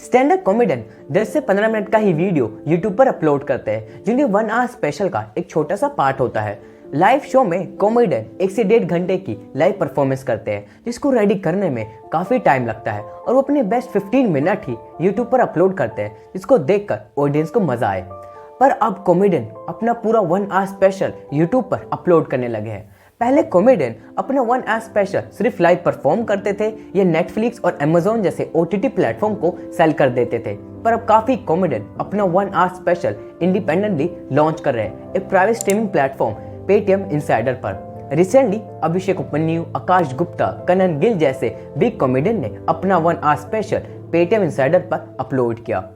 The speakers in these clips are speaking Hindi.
स्टैंड अप कॉमेडियन 10 से 15 मिनट का ही वीडियो यूट्यूब पर अपलोड करते हैं, जिनके 1 आवर स्पेशल का एक छोटा सा पार्ट होता है। लाइव शो में कॉमेडियन 1 से 1.5 घंटे की लाइव परफॉर्मेंस करते हैं, जिसको रेडी करने में काफी टाइम लगता है और वो अपने बेस्ट 15 मिनट ही यूट्यूब पर अपलोड करते हैं, जिसको देखकर ऑडियंस को मजा आए। पर अब कॉमेडियन अपना पूरा 1 आवर स्पेशल यूट्यूब पर अपलोड करने लगे हैं। पहले कॉमेडियन अपना 1 आवर स्पेशल सिर्फ लाइव परफॉर्म करते थे या नेटफ्लिक्स और अमेजोन जैसे OTT प्लेटफॉर्म को सेल कर देते थे, पर अब काफी कॉमेडियन अपना 1 आवर स्पेशल इंडिपेंडेंटली लॉन्च कर रहे हैं एक private streaming platform Paytm insider पर। रिसेंटली अभिषेक उपन्यू, आकाश गुप्ता, कनन गिल जैसे बिग कॉमेडियन ने अपना 1 आवर स्पेशल पेटीएम इनसाइडर पर अपलोड किया।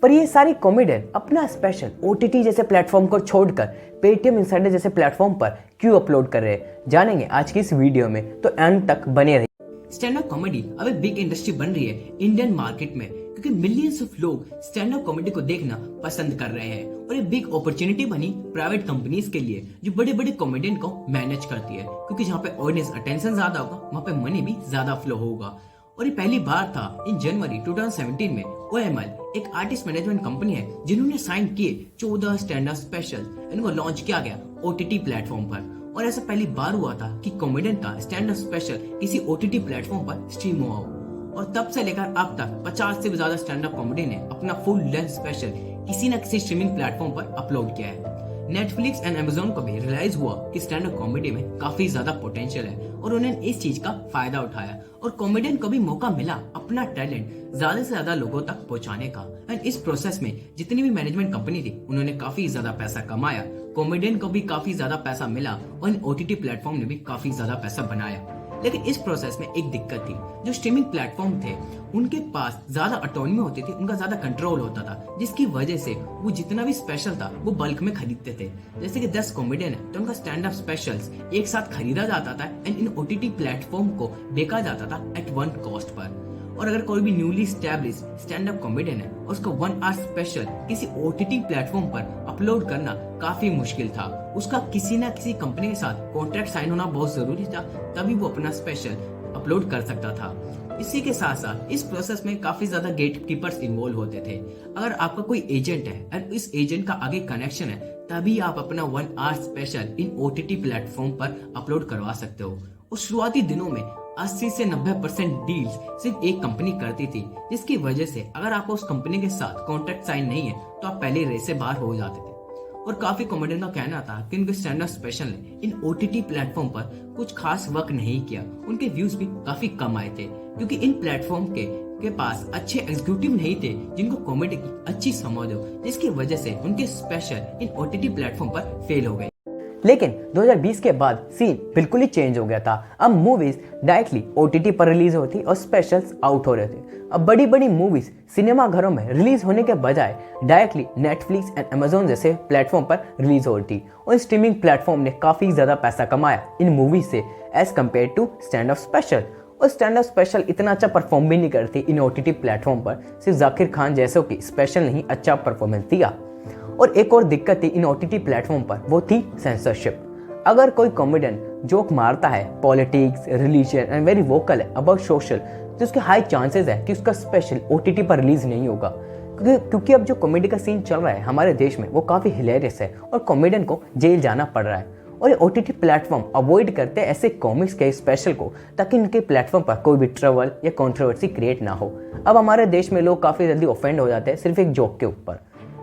पर ये सारी कॉमेडियन अपना स्पेशल OTT जैसे प्लेटफॉर्म को छोड़कर पेटीएम इनसाइडर जैसे प्लेटफॉर्म पर क्यों अपलोड कर रहे हैं, जानेंगे आज की इस वीडियो में, तो एंड तक बने रहिए। स्टैंड अप कॉमेडी अब एक बिग इंडस्ट्री बन रही है इंडियन मार्केट में, क्योंकि मिलियंस ऑफ लोग स्टैंड अप कॉमेडी को देखना पसंद कर रहे हैं और एक बिग अपॉर्चुनिटी बनी प्राइवेट कंपनीज के लिए जो बड़े बड़े कॉमेडियन को मैनेज करती है, क्योंकि जहाँ पे ऑडियंस अटेंशन ज्यादा होगा वहाँ पे मनी भी ज्यादा फ्लो होगा। और ये पहली बार था इन जनवरी 2017 में OML एक आर्टिस्ट मैनेजमेंट कंपनी है जिन्होंने साइन किए 14 स्टैंड अप स्पेशल, इनको लॉन्च किया गया OTT प्लेटफॉर्म पर। और ऐसा पहली बार हुआ था कि कॉमेडियन का स्टैंड अप स्पेशल किसी OTT प्लेटफॉर्म पर स्ट्रीम हुआ हो, और तब से लेकर अब तक 50 से भी ज्यादा स्टैंड अप कॉमेडी ने अपना फुल लेंथ स्पेशल किसी न किसी स्ट्रीमिंग प्लेटफॉर्म पर अपलोड किया है। नेटफ्लिक्स एंड अमेजोन को भी रियलाइज हुआ कि स्टैंड अप कॉमेडी में काफी ज्यादा पोटेंशियल है और उन्होंने इस चीज का फायदा उठाया, और कॉमेडियन को भी मौका मिला अपना टैलेंट ज्यादा से ज्यादा लोगों तक पहुंचाने का। एंड इस प्रोसेस में जितनी भी मैनेजमेंट कंपनी थी उन्होंने काफी ज्यादा पैसा कमाया, कॉमेडियन को भी काफी ज्यादा पैसा मिला और इन OTT प्लेटफॉर्म ने भी काफी ज्यादा पैसा बनाया। लेकिन इस प्रोसेस में एक दिक्कत थी, जो स्ट्रीमिंग प्लेटफॉर्म थे उनके पास ज्यादा ऑटोनॉमी होती थी, उनका ज्यादा कंट्रोल होता था, जिसकी वजह से वो जितना भी स्पेशल था वो बल्क में खरीदते थे। जैसे कि 10 कॉमेडियन है तो उनका स्टैंड अप स्पेशल्स एक साथ खरीदा जाता था एंड इन OTT प्लेटफॉर्म को बेचा जाता था एट 1 कॉस्ट पर। और अगर कोई भी newly establish stand up comedian है और उसका 1 आवर स्पेशल किसी OTT प्लेटफॉर्म पर अपलोड करना काफी मुश्किल था, उसका किसी ना किसी कंपनी के साथ कॉन्ट्रैक्ट साइन होना बहुत जरूरी था, तभी वो अपना स्पेशल अपलोड कर सकता था। इसी के साथ साथ इस प्रोसेस में काफी ज्यादा गेट कीपर्स इन्वॉल्व होते थे। अगर आपका कोई एजेंट है और इस एजेंट का आगे कनेक्शन है, तभी आप अपना 1 hour special in OTT platform पर अपलोड करवा सकते हो। उस शुरुआती दिनों में 80 से 90% डील्स सिर्फ एक कंपनी करती थी, जिसकी वजह से अगर आपको उस कंपनी के साथ कॉन्ट्रैक्ट साइन नहीं है तो आप पहले रेस से बाहर हो जाते थे। और काफी कॉमेडियन का कहना था कि उनके स्टैंड अप स्पेशल ने इन OTT प्लेटफॉर्म पर कुछ खास वर्क नहीं किया, उनके व्यूज भी काफी कम आए थे, क्योंकि इन प्लेटफॉर्म के पास अच्छे एग्जीक्यूटिव नहीं थे जिनको कॉमेडी की अच्छी समझ हो, जिसकी वजह से उनके स्पेशल इन OTT प्लेटफॉर्म पर फेल हो गए। लेकिन 2020 के बाद सीन बिल्कुल ही चेंज हो गया था। अब मूवीज डायरेक्टली OTT पर रिलीज होती और स्पेशल्स आउट हो रहे थे। अब बड़ी बड़ी मूवीज सिनेमा घरों में रिलीज होने के बजाय डायरेक्टली नेटफ्लिक्स एंड अमेजोन जैसे प्लेटफॉर्म पर रिलीज होती, और स्ट्रीमिंग प्लेटफॉर्म ने काफी ज्यादा पैसा कमाया इन मूवीज से as compared to stand up special. और स्टैंड अप स्पेशल इतना अच्छा परफॉर्म भी नहीं करती इन OTT प्लेटफॉर्म पर, सिर्फ जाकिर खान जैसों की स्पेशल नहीं अच्छा परफॉर्मेंस दिया। और एक और दिक्कत थी इन OTT प्लेटफॉर्म पर, वो थी सेंसरशिप। अगर कोई कॉमेडियन जोक मारता है politics, religion and very vocal है अबाउट सोशल, तो उसके हाई चांसेस है कि उसका स्पेशल OTT पर रिलीज नहीं होगा, क्योंकि अब जो कॉमेडी का सीन चल रहा है हमारे देश में वो काफी हिलेरियस है और कॉमेडियन को जेल जाना पड़ रहा है। और ये OTT प्लेटफॉर्म अवॉइड करते हैं ऐसे कॉमिक्स के स्पेशल को, ताकि इनके प्लेटफॉर्म पर कोई भी ट्रबल या कंट्रोवर्सी क्रिएट ना हो। अब हमारे देश में लोग काफी जल्दी ऑफेंड हो जाते हैं सिर्फ एक जोक के ऊपर।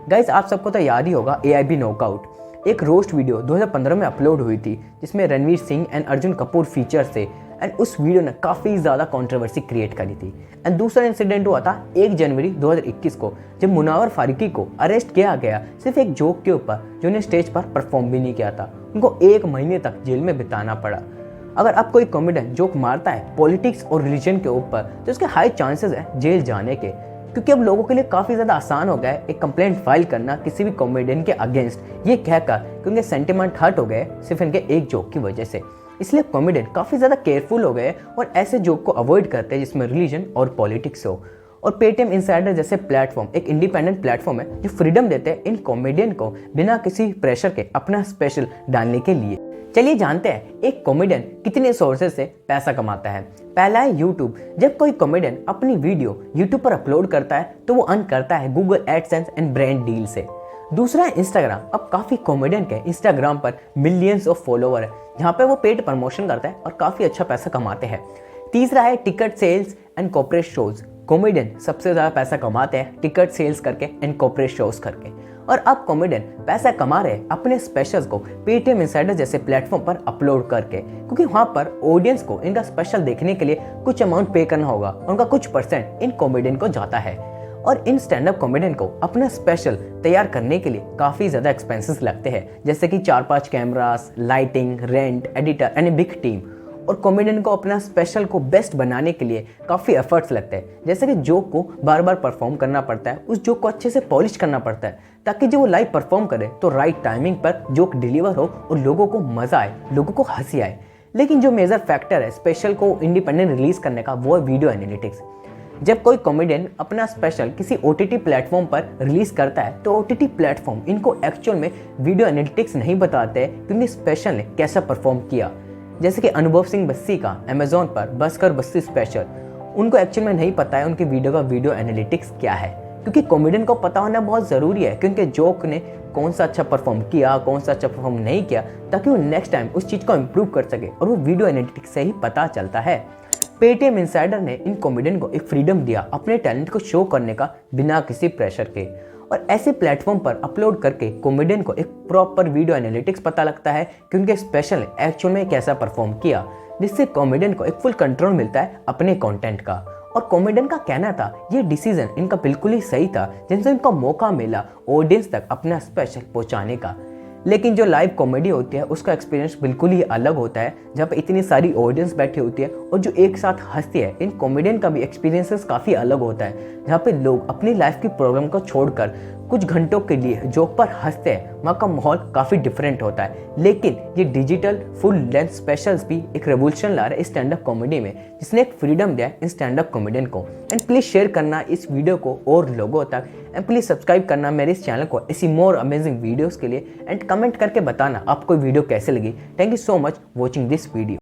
गाइस, आप सबको तो याद ही होगा AIB नॉकआउट, एक रोस्ट वीडियो 2015 में अपलोड हुई थी, जिसमें रणवीर सिंह एंड अर्जुन कपूर फीचर थे, एंड उस वीडियो ने काफी ज्यादा कंट्रोवर्सी क्रिएट करी थी। एंड दूसरा इंसिडेंट हुआ था 1 जनवरी 2021 को, जब मुनावर फारूकी को अरेस्ट किया गया सिर्फ एक जोक के ऊपर, जो उन्हें स्टेज पर परफॉर्म भी नहीं किया था। उनको 1 महीने तक जेल में बिताना पड़ा। अगर अब कोई कॉमेडियन जोक मारता है पॉलिटिक्स और रिलीजन के ऊपर, तो उसके हाई चांसेस है जेल जाने के, क्योंकि अब लोगों के लिए काफी ज्यादा आसान हो गया है एक कंप्लेंट फाइल करना किसी भी कॉमेडियन के अगेंस्ट, ये कहकर कि उनके सेंटिमेंट हर्ट हो गए सिर्फ इनके एक जोक की वजह से। इसलिए कॉमेडियन काफी ज्यादा केयरफुल हो गए और ऐसे जोक को अवॉइड करते हैं जिसमें रिलीजन और पॉलिटिक्स हो। और पेटीएम इनसाइडर जैसे प्लेटफॉर्म एक इंडिपेंडेंट प्लेटफॉर्म है जो फ्रीडम देते हैं इन कॉमेडियन को बिना किसी प्रेशर के अपना स्पेशल डालने के लिए। चलिए जानते हैं एक कॉमेडियन कितने सोर्सेज से पैसा कमाता है। पहला है यूट्यूब। जब कोई कॉमेडियन अपनी वीडियो यूट्यूब पर अपलोड करता है तो वो अर्न करता है Google AdSense and brand deal से। दूसरा है इंस्टाग्राम। अब काफ़ी कॉमेडियन के इंस्टाग्राम पर मिलियंस ऑफ फॉलोअर है, जहाँ पे वो पेड प्रमोशन करता है और काफ़ी अच्छा पैसा कमाते हैं। तीसरा है ticket sales and corporate shows. Comedian सबसे ज़्यादा पैसा कमाते हैं टिकट सेल्स करके एंड कॉर्पोरेट शोज करके। और अब कॉमेडियन पैसा कमा रहे हैं अपने स्पेशल्स को पेटीएम इनसाइडर जैसे प्लेटफॉर्म पर अपलोड करके, क्योंकि वहाँ पर ऑडियंस को इनका स्पेशल देखने के लिए कुछ अमाउंट पे करना होगा, उनका कुछ परसेंट इन कॉमेडियन को जाता है। और इन स्टैंड अप कॉमेडियन को अपना स्पेशल तैयार करने के लिए काफ़ी ज़्यादा एक्सपेंसेस लगते हैं, जैसे कि 4-5 cameras, lighting, rent, editor and a big team. और कॉमेडियन को अपना स्पेशल को बेस्ट बनाने के लिए काफ़ी एफर्ट्स लगते हैं, जैसे कि जोक को बार बार परफॉर्म करना पड़ता है, उस जोक को अच्छे से पॉलिश करना पड़ता है, ताकि जब वो लाइव परफॉर्म करे तो राइट टाइमिंग पर जोक डिलीवर हो और लोगों को मज़ा आए, लोगों को हंसी आए। लेकिन जो मेजर फैक्टर है स्पेशल को इंडिपेंडेंट रिलीज करने का, वो है वीडियो एनालिटिक्स। जब कोई कॉमेडियन अपना स्पेशल किसी OTT प्लेटफॉर्म पर रिलीज करता है तो OTT प्लेटफॉर्म इनको एक्चुअल में वीडियो एनालिटिक्स नहीं बताते कि उन्हें स्पेशल ने कैसा परफॉर्म किया। जैसे कि अनुभव सिंह बस्सी का अमेजोन पर बस कर बस्सी स्पेशल, उनको एक्चुअल में नहीं पता है उनके वीडियो का वीडियो एनालिटिक्स क्या है, क्योंकि कॉमेडियन को पता होना बहुत ज़रूरी है कि उनके जोक ने कौन सा अच्छा परफॉर्म किया, कौन सा अच्छा परफॉर्म नहीं किया, ताकि वो नेक्स्ट टाइम उस चीज़ को इम्प्रूव कर सके, और वो वीडियो एनालिटिक्स से ही पता चलता है। पेटीएम इनसाइडर ने इन कॉमेडियन को एक फ्रीडम दिया अपने टैलेंट को शो करने का बिना किसी प्रेशर के, और ऐसे प्लेटफॉर्म पर अपलोड करके कॉमेडियन को एक प्रॉपर वीडियो एनालिटिक्स पता लगता है कि उनके स्पेशल ने एक्चुअल में कैसा परफॉर्म किया, जिससे कॉमेडियन को एक फुल कंट्रोल मिलता है अपने कंटेंट का। और कॉमेडियन का कहना था ये डिसीजन इनका बिल्कुल ही सही था, जिनसे इनको मौका मिला ऑडियंस तक अपना स्पेशल पहुंचाने का। लेकिन जो लाइव कॉमेडी होती है उसका एक्सपीरियंस बिल्कुल ही अलग होता है, जहाँ पे इतनी सारी ऑडियंस बैठी होती है और जो एक साथ हंसती है। इन कॉमेडियन का भी एक्सपीरियंसेस काफ़ी अलग होता है, जहाँ पे लोग अपनी लाइफ की प्रॉब्लम को छोड़कर कुछ घंटों के लिए जोक पर हंसते हैं। वहाँ का माहौल काफ़ी डिफरेंट होता है। लेकिन ये डिजिटल फुल लेंथ स्पेशल्स भी एक रेवोल्यूशन ला रहे हैं स्टैंड अप कॉमेडी में, जिसने एक फ्रीडम दिया है इन स्टैंड अप कॉमेडियन को। एंड प्लीज़ शेयर करना इस वीडियो को और लोगों तक, एंड प्लीज़ सब्सक्राइब करना मेरे इस चैनल को ऐसी मोर अमेजिंग वीडियोज़ के लिए, एंड कमेंट करके बताना आपको वीडियो कैसे लगी। Thank you so much watching this video.